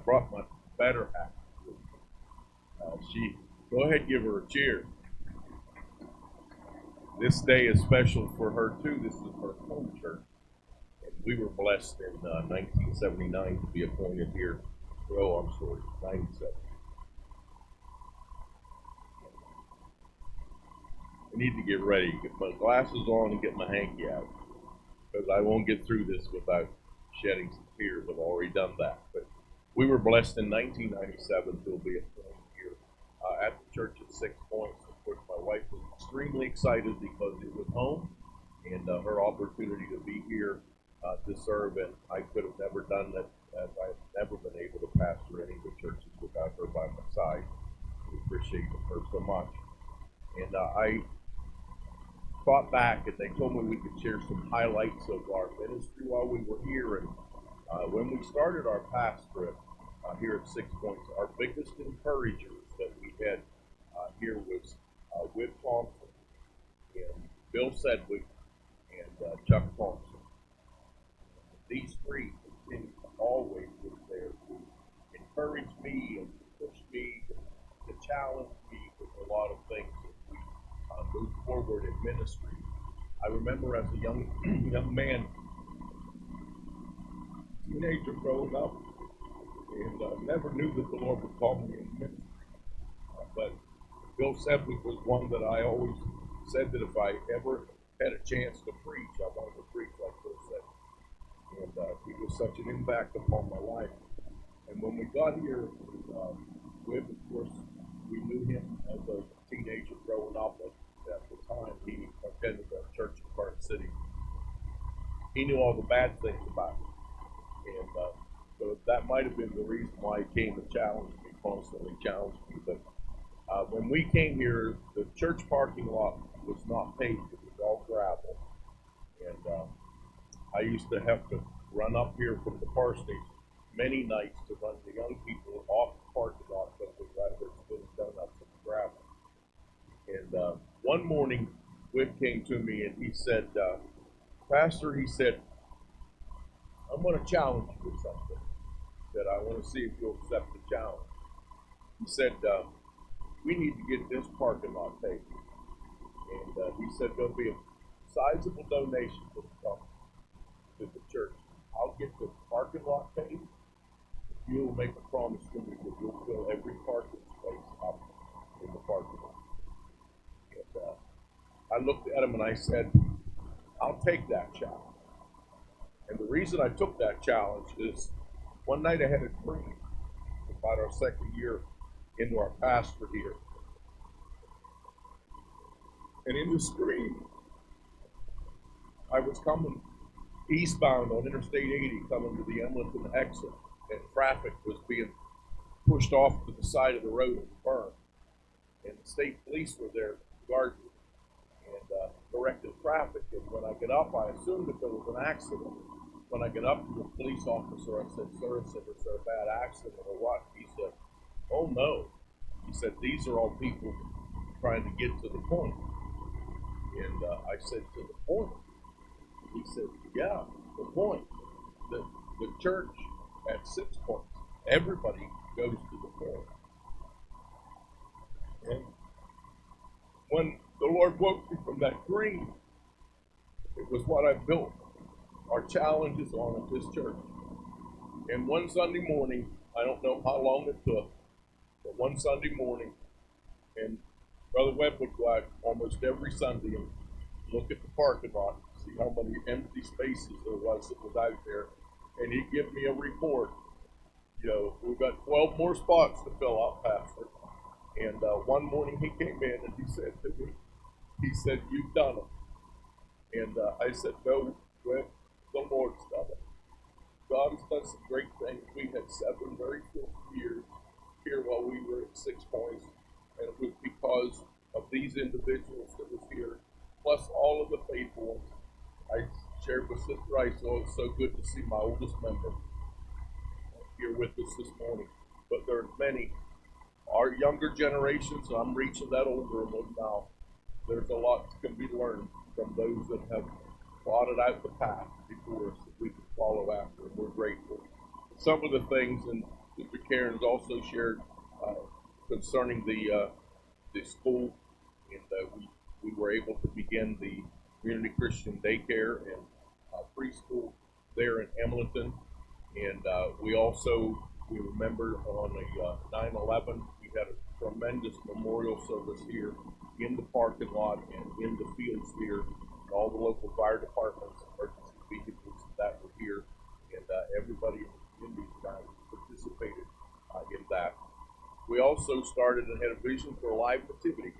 brought my better half. She, go ahead, give her a cheer. This day is special for her too. This is her home church. And we were blessed in 1979 to be appointed here. Oh, I'm sorry, 97. I need to get ready, get my glasses on and get my hanky out. Because I won't get through this without shedding some tears. I've already done that. But we were blessed in 1997 to be appointed here at the church at 6 Points. Of course, my wife was extremely excited because it was home and her opportunity to be here to serve. And I could have never done that, as I've never been able to pastor any of the churches without her by my side. We appreciate her so much. And I thought back and they told me we could share some highlights of our ministry while we were here. And when we started our pastorate here at 6 Points, our biggest encouragers that we had here was Whit Thompson and Bill Sedgwick and Chuck Thompson. These three continued to always was there to encourage me and push me, to challenge me with a lot of things as we moved forward in ministry. I remember as a young man, teenager growing up, and never knew that the Lord would call me in ministry. But Bill Sedgwick was one that I always said that if I ever had a chance to preach, I wanted to preach like Bill Sedgwick. And he was such an impact upon my life. And when we got here, with, of course, we knew him as a teenager growing up. At the time, he attended a church in Garden City. He knew all the bad things about it. And so that might have been the reason why he came to challenge me, constantly challenge me. But when we came here, the church parking lot was not paved. It was all gravel. And I used to have to run up here from the parsonage many nights to run the young people off the parking lot because the gravel has been done up to the gravel. And one morning, Whit came to me and he said, Pastor, he said, I'm going to challenge you with something. He said, I want to see if you'll accept the challenge. He said, we need to get this parking lot paved. And he said, there'll be a sizable donation to the church. I'll get the parking lot paved. You'll make a promise to me that you'll fill every parking space up in the parking lot. And I looked at him and I said, I'll take that challenge. And the reason I took that challenge is one night I had a dream about our second year into our pastor here. And in this dream, I was coming eastbound on Interstate 80, coming to the Emlenton exit, and traffic was being pushed off to the side of the road and burned. And the state police were there guarding and directed traffic. And when I get up, I assumed that there was an accident. When I get up to the police officer, I said, sir, is there a bad accident or what? He said, oh no. He said, these are all people trying to get to the point. And I said, to the point? He said, yeah, the point. The church at 6 Points, everybody goes to the point. And when the Lord woke me from that dream, it was what I built our challenges on at this church. And one Sunday morning, I don't know how long it took, but one Sunday morning, and Brother Webb would go out almost every Sunday and look at the parking lot, see how many empty spaces there was that was out there, and he'd give me a report. You know, we've got 12 more spots to fill out, Pastor. And one morning he came in and he said to me, he said, you've done it. And I said, no, Webb, the Lord's done it. God has done some great things. We had 7 very good years here while we were at 6 Points, and it was because of these individuals that was here, plus all of the faithful ones. I shared with Sister Rice, so it's so good to see my oldest member here with us this morning. But there are many. Our younger generations, and I'm reaching that older one now, there's a lot that can be learned from those that have plotted out the path before us that we can follow after, and we're grateful. Some of the things, and Sister Karen's also shared concerning the school, and we were able to begin the community Christian daycare and preschool there in Emlenton, and we remember on a 9/11 we had a tremendous memorial service here in the parking lot and in the fields here, and all the local fire departments, emergency vehicles that were here, and everybody in the community participated in that. We also started and had a vision for a live nativity,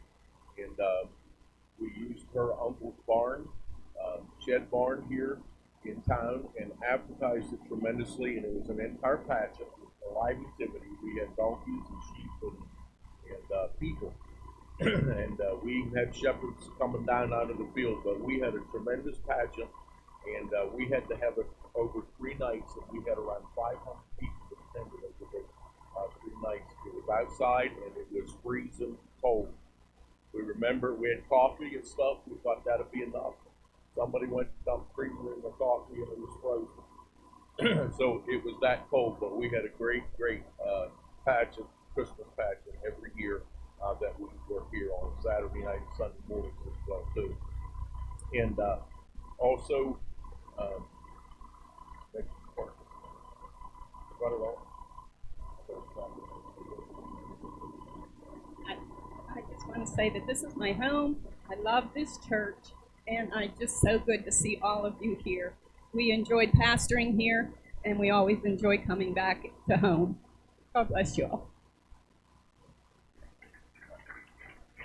and we used her uncle's barn, shed barn here in town, and advertised it tremendously. And it was an entire pageant with a live nativity. We had donkeys and sheep and people, and we even had shepherds coming down out of the field. But we had a tremendous pageant, and we had to have it over 3 nights, and we had around 500 people that attended over the 3 nights. It was outside, and it was freezing cold. We remember we had coffee and stuff. We thought that'd be enough. Somebody went to dump creamer in the coffee, and it was frozen. So it was that cold, but we had a great pageant, Christmas pageant every year that we were here on Saturday night and Sunday mornings as well too. And also, next part. Got it all? I just want to say that this is my home. I love this church, and it's just so good to see all of you here. We enjoyed pastoring here, and we always enjoy coming back to home. God bless you all.